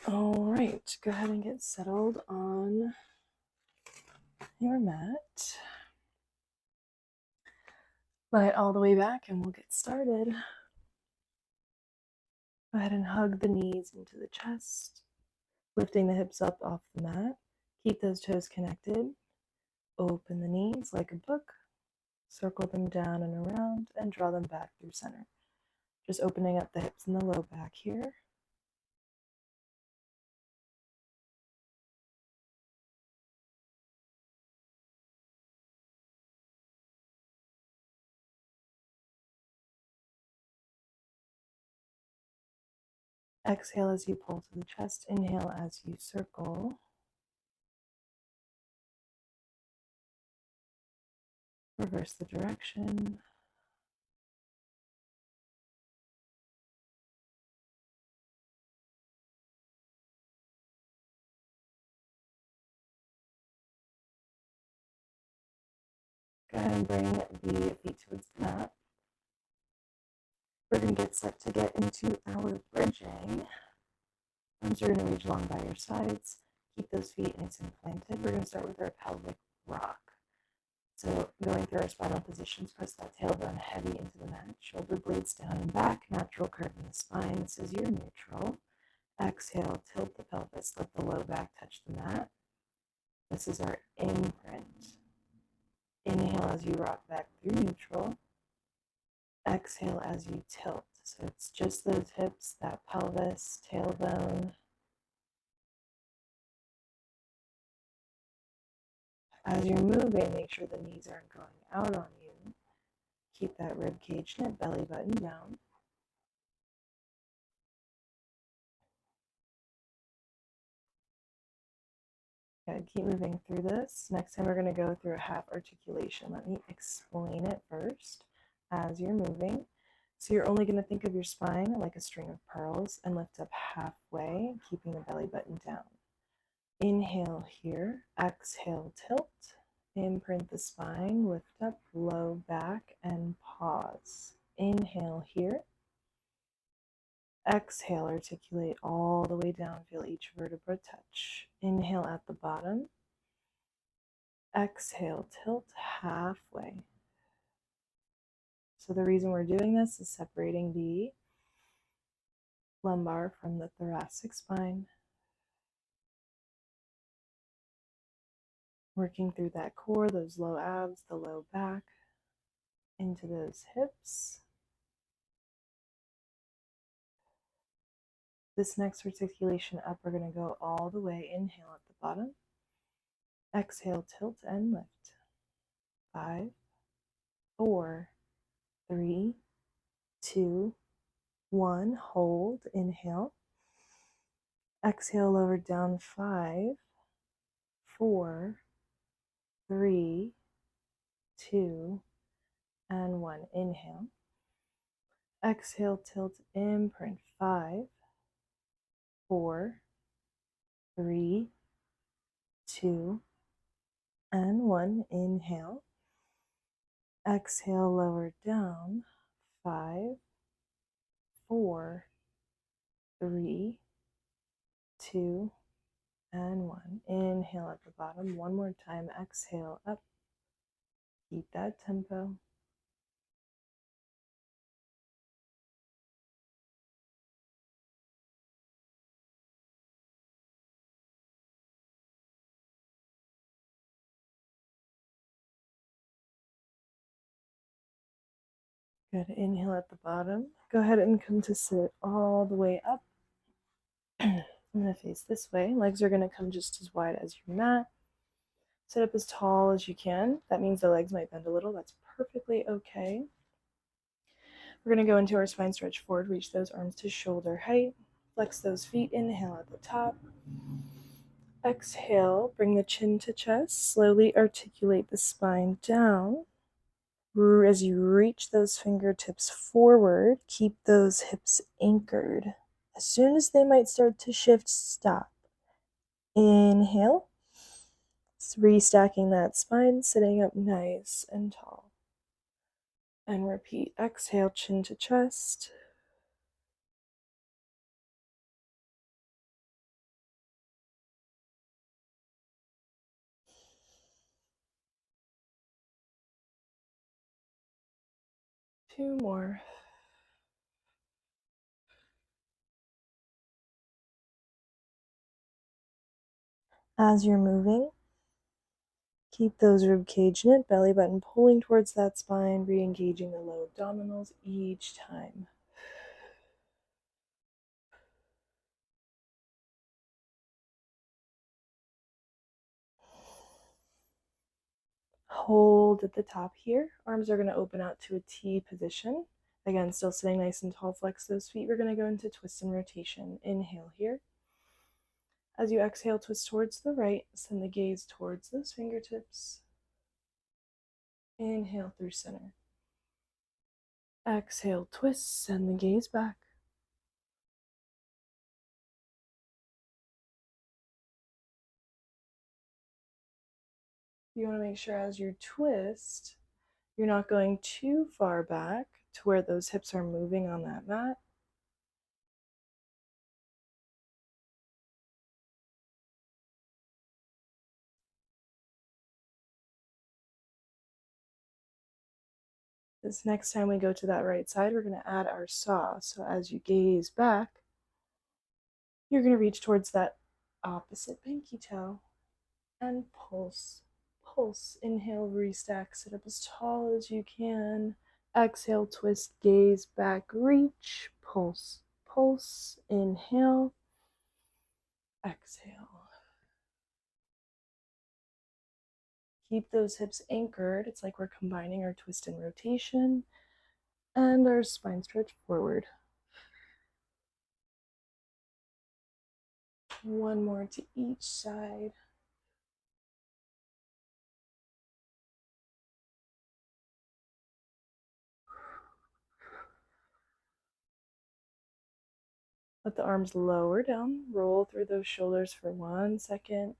All right, go ahead and get settled on your mat. Lie it all the way back and we'll get started. Go ahead and hug the knees into the chest, lifting the hips up off the mat. Keep those toes connected. Open the knees like a book. Circle them down and around and draw them back through center. Just opening up the hips and the low back here. Exhale as you pull to the chest. Inhale as you circle. Reverse the direction. Go ahead and bring the feet towards the mat. We're going to get set to get into our bridging. Arms are going to reach long by your sides. Keep those feet nice and planted. We're going to start with our pelvic rock. So going through our spinal positions, press that tailbone heavy into the mat. Shoulder blades down and back. Natural curve in the spine. This is your neutral. Exhale, tilt the pelvis. Let the low back touch the mat. This is our imprint. Inhale as you rock back through neutral. Exhale as you tilt. So it's just those hips, that pelvis, tailbone. As you're moving, make sure the knees aren't going out on you. Keep that rib cage knit, belly button down. Good. Keep moving through this. Next time we're going to go through a half articulation. Let me explain it first as you're moving. So you're only going to think of your spine like a string of pearls and lift up halfway, keeping the belly button down. Inhale here, exhale, tilt, imprint the spine, lift up, low back, and pause. Inhale here. Exhale, articulate all the way down, feel each vertebra touch. Inhale at the bottom. Exhale, tilt halfway. So the reason we're doing this is separating the lumbar from the thoracic spine. Working through that core, those low abs, the low back, into those hips. This next articulation up, we're going to go all the way. Inhale at the bottom. Exhale, tilt and lift. 5, 4, 3, 2, 1. Hold. Inhale. Exhale, lower down. 5, 4, 3, 2, and 1. Inhale. Exhale, tilt, imprint. 5, 4, 3, 2, and 1. Inhale. Exhale, lower down. 5, 4, 3, 2, and 1. Inhale at the bottom. One more time. Exhale up. Keep that tempo. Good. Inhale at the bottom. Go ahead and come to sit all the way up. I'm going to face this way. Legs are going to come just as wide as your mat. Sit up as tall as you can. That means the legs might bend a little. That's perfectly okay. We're going to go into our spine stretch forward. Reach those arms to shoulder height. Flex those feet. Inhale at the top. Exhale. Bring the chin to chest. Slowly articulate the spine down. As you reach those fingertips forward, keep those hips anchored. As soon as they might start to shift, stop. Inhale. Restacking that spine, sitting up nice and tall. And repeat. Exhale, chin to chest. 2 more. As you're moving, keep those rib cage knit, belly button pulling towards that spine, re-engaging the low abdominals each time. Hold at the top here. Arms are going to open out to a T position. Again, still sitting nice and tall. Flex those feet. We're going to go into twist and rotation. Inhale here. As you exhale, twist towards the right. Send the gaze towards those fingertips. Inhale through center. Exhale, twist. Send the gaze back. You want to make sure as you twist, you're not going too far back to where those hips are moving on that mat. This next time we go to that right side, we're going to add our saw. So as you gaze back, you're going to reach towards that opposite pinky toe and pulse. Pulse. Inhale, restack, sit up as tall as you can. Exhale, twist, gaze back, reach, pulse. Pulse. Inhale. Exhale. Keep those hips anchored. It's like we're combining our twist and rotation and our spine stretch forward. One more to each side. Let the arms lower down, roll through those shoulders for 1 second.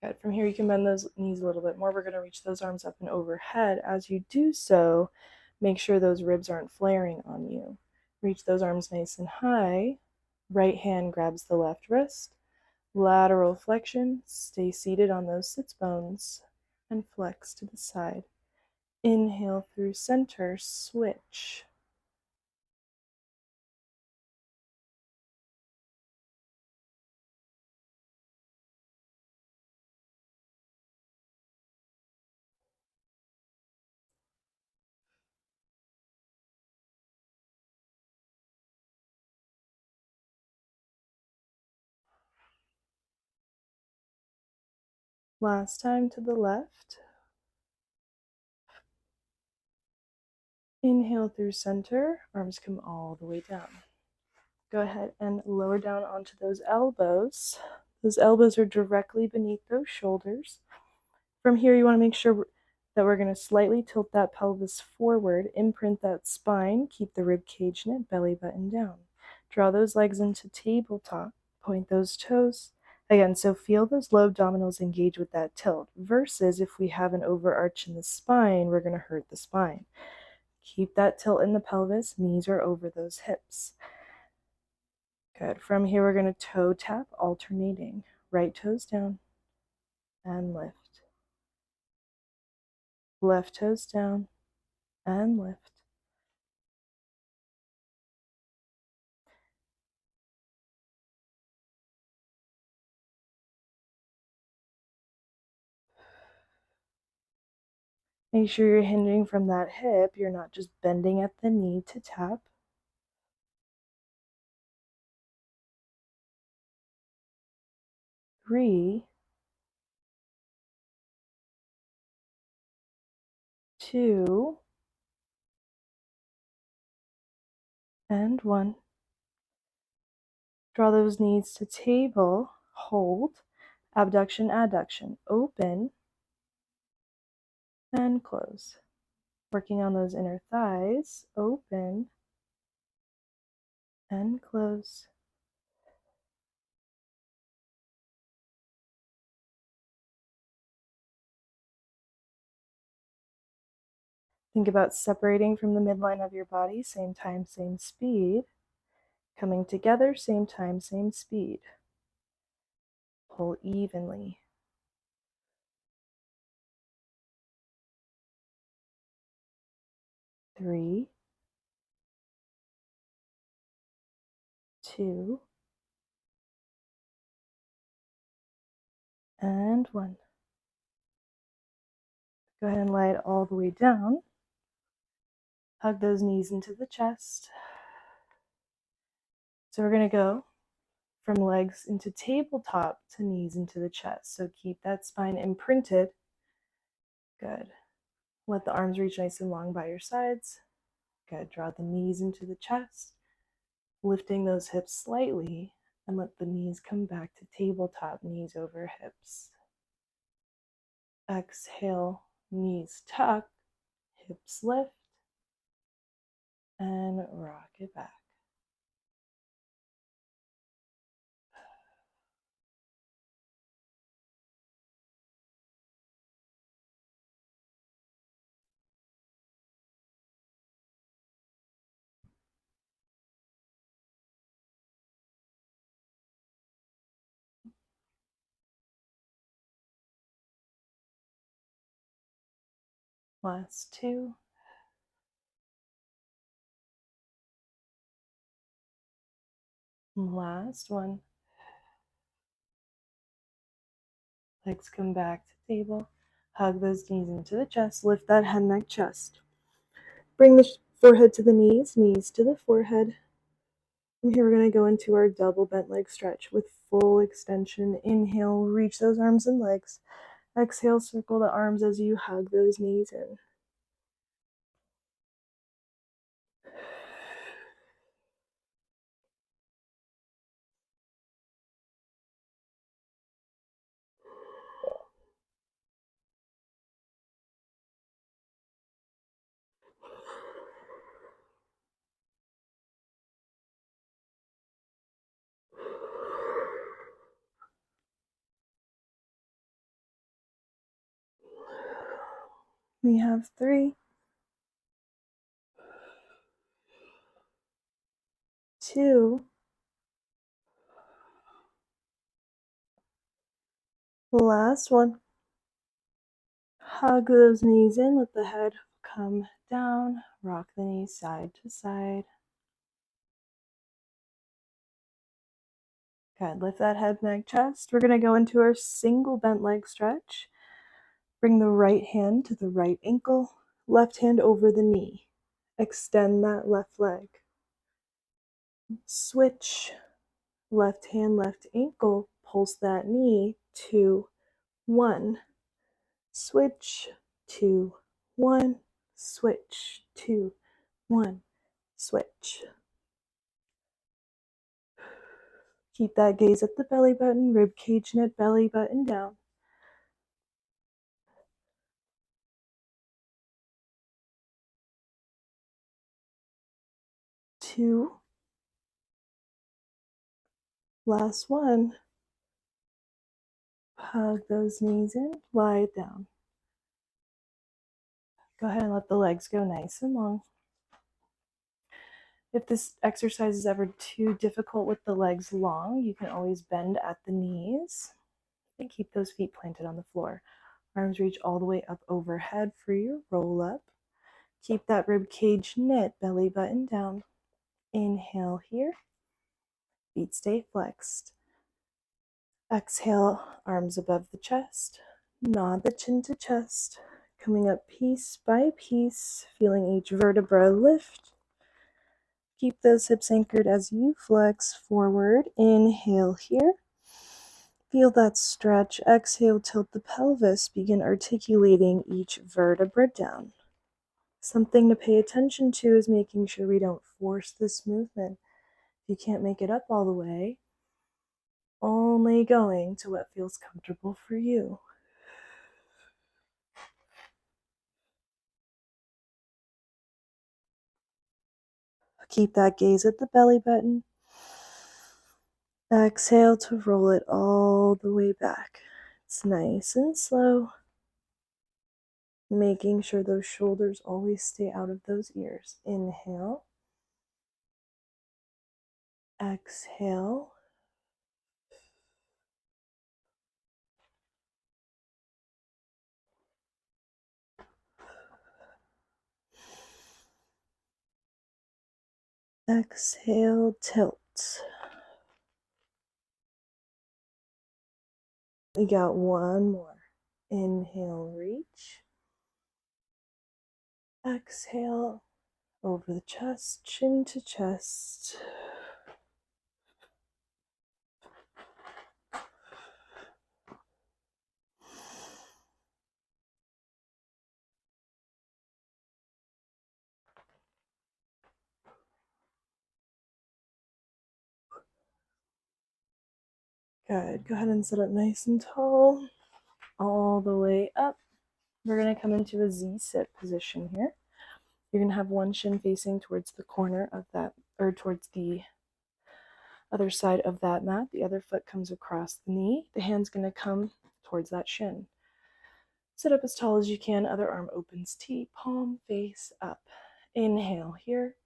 Good. From here, you can bend those knees a little bit more. We're going to reach those arms up and overhead. As you do so, make sure those ribs aren't flaring on you. Reach those arms nice and high. Right hand grabs the left wrist. Lateral flexion. Stay seated on those sits bones and flex to the side. Inhale through center, switch. Last time to the left. Inhale through center, arms come all the way down. Go ahead and lower down onto those elbows. Those elbows are directly beneath those shoulders. From here, you want to make sure that we're going to slightly tilt that pelvis forward, imprint that spine, keep the rib cage knit, belly button down. Draw those legs into tabletop, point those toes. Again, so feel those low abdominals engage with that tilt, versus if we have an overarch in the spine, we're going to hurt the spine. Keep that tilt in the pelvis, knees are over those hips. Good. From here, we're going to toe tap, alternating. Right toes down and lift. Left toes down and lift. Make sure you're hinging from that hip. You're not just bending at the knee to tap. 3, 2, and 1. Draw those knees to table. Hold. Abduction, adduction. Open and close. Working on those inner thighs. Open and close. Think about separating from the midline of your body, same time, same speed. Coming together, same time, same speed. Pull evenly. 3, 2, and 1. Go ahead and lie it all the way down. Hug those knees into the chest. So we're going to go from legs into tabletop to knees into the chest. So keep that spine imprinted. Good. Let the arms reach nice and long by your sides. Good. Draw the knees into the chest, lifting those hips slightly, and let the knees come back to tabletop, knees over hips. Exhale, knees tuck, hips lift, and rock it back. Last 2. Last 1. Legs come back to table. Hug those knees into the chest. Lift that head, neck, chest. Bring the forehead to the knees, knees to the forehead. From here, we're going to go into our double bent leg stretch with full extension. Inhale, reach those arms and legs. Exhale, circle the arms as you hug those knees in. We have 3, 2, last 1. Hug those knees in, let the head come down, rock the knees side to side. Good, lift that head, neck, chest. We're going to go into our single bent leg stretch. Bring the right hand to the right ankle, left hand over the knee. Extend that left leg. Switch, left hand, left ankle, pulse that knee, 2, 1. Switch, 2, 1. Switch, 2, 1. Switch. Keep that gaze at the belly button, rib cage knit, belly button down. 2. Last 1. Hug those knees in, lie it down. Go ahead and let the legs go nice and long. If this exercise is ever too difficult with the legs long, you can always bend at the knees and keep those feet planted on the floor. Arms reach all the way up overhead for your roll up. Keep that rib cage knit, belly button down. Inhale here. Feet stay flexed. Exhale, arms above the chest. Nod the chin to chest. Coming up piece by piece, feeling each vertebra lift. Keep those hips anchored as you flex forward. Inhale here. Feel that stretch. Exhale, tilt the pelvis. Begin articulating each vertebra down. Something to pay attention to is making sure we don't force this movement. If you can't make it up all the way, only going to what feels comfortable for you. Keep that gaze at the belly button. Exhale to roll it all the way back. It's nice and slow. Making sure those shoulders always stay out of those ears. Inhale. Exhale. Exhale, tilt. We got one more. Inhale, reach. Exhale, over the chest, chin to chest. Good. Go ahead and sit up nice and tall. All the way up. We're going to come into a Z-sit position here. You're going to have one shin facing towards the corner of that, or towards the other side of that mat. The other foot comes across the knee. The hand's going to come towards that shin. Sit up as tall as you can. Other arm opens T, palm face up. Inhale here.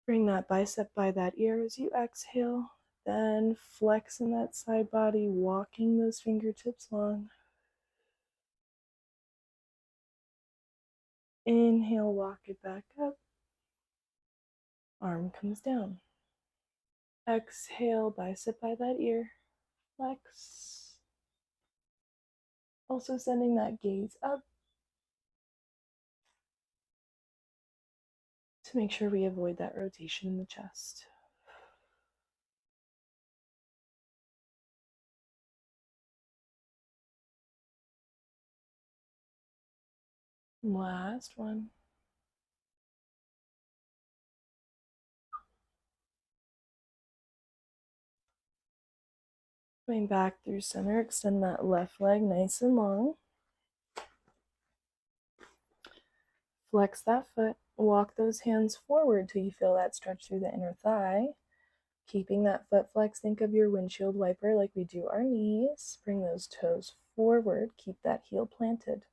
Bring that bicep by that ear as you exhale. Then flex in that side body, walking those fingertips long. Inhale, walk it back up. Arm comes down. Exhale, bicep by that ear. Flex. Also sending that gaze up to make sure we avoid that rotation in the chest. Last one. Going back through center, extend that left leg nice and long. Flex that foot, walk those hands forward till you feel that stretch through the inner thigh. Keeping that foot flexed, think of your windshield wiper like we do our knees. Bring those toes forward, keep that heel planted.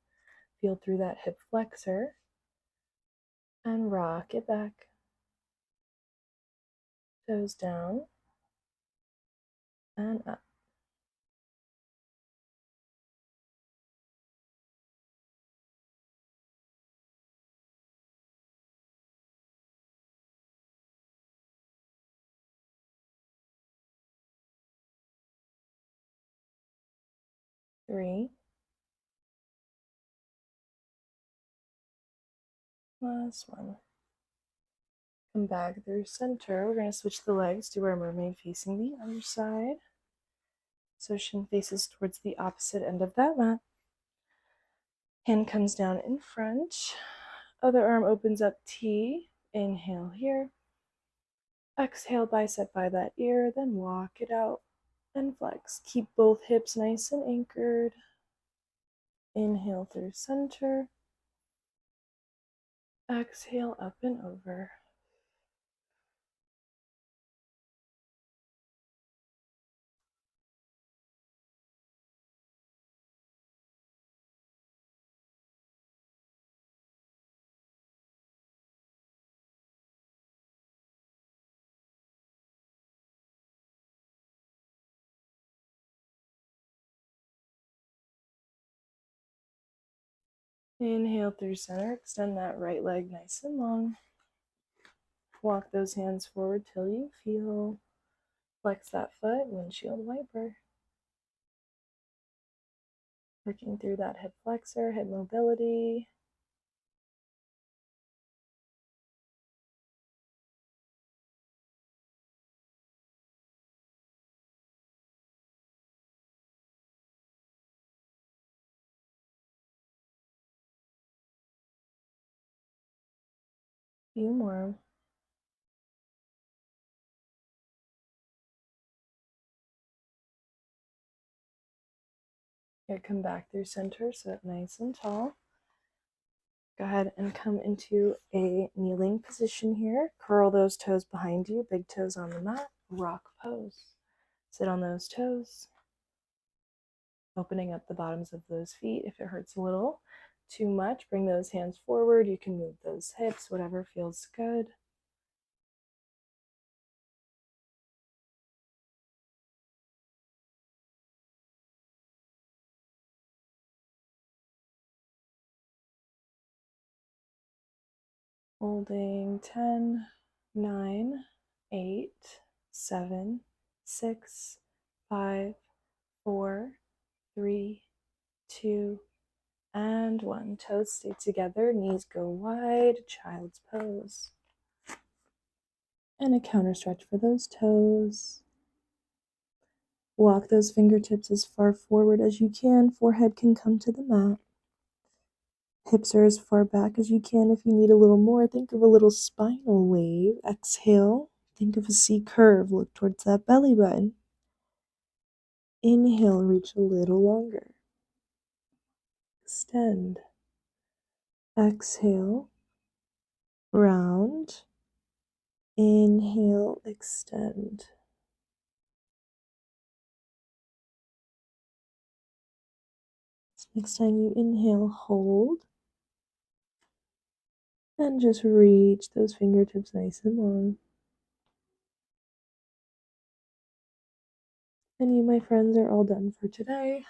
Feel through that hip flexor and rock it back. Toes down and up. Three. Last one. Come back through center. We're going to switch the legs, do our mermaid facing the other side. So shin faces towards the opposite end of that mat. Hand comes down in front. Other arm opens up T. Inhale here. Exhale, bicep by that ear, then walk it out and flex. Keep both hips nice and anchored. Inhale through center. Exhale up and over. Inhale through center. Extend that right leg nice and long. Walk those hands forward till you feel. Flex that foot, windshield wiper. Working through that hip flexor, hip mobility. Few more. Here, come back through center, sit nice and tall. Go ahead and come into a kneeling position here. Curl those toes behind you, big toes on the mat, rock pose. Sit on those toes, opening up the bottoms of those feet. If it hurts a little too much, bring those hands forward. You can move those hips, whatever feels good. Holding 10, 9, 8, 7, 6, 5, 4, 3, 2, and 1. Toes stay together, knees go wide, child's pose. And a counter stretch for those toes. Walk those fingertips as far forward as you can. Forehead can come to the mat. Hips are as far back as you can. If you need a little more, think of a little spinal wave. Exhale. Think of a C curve. Look towards that belly button. Inhale, reach a little longer. Extend. Exhale. Round. Inhale, extend. Next time you inhale, hold. And just reach those fingertips nice and long. And you, my friends, are all done for today.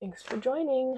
Thanks for joining.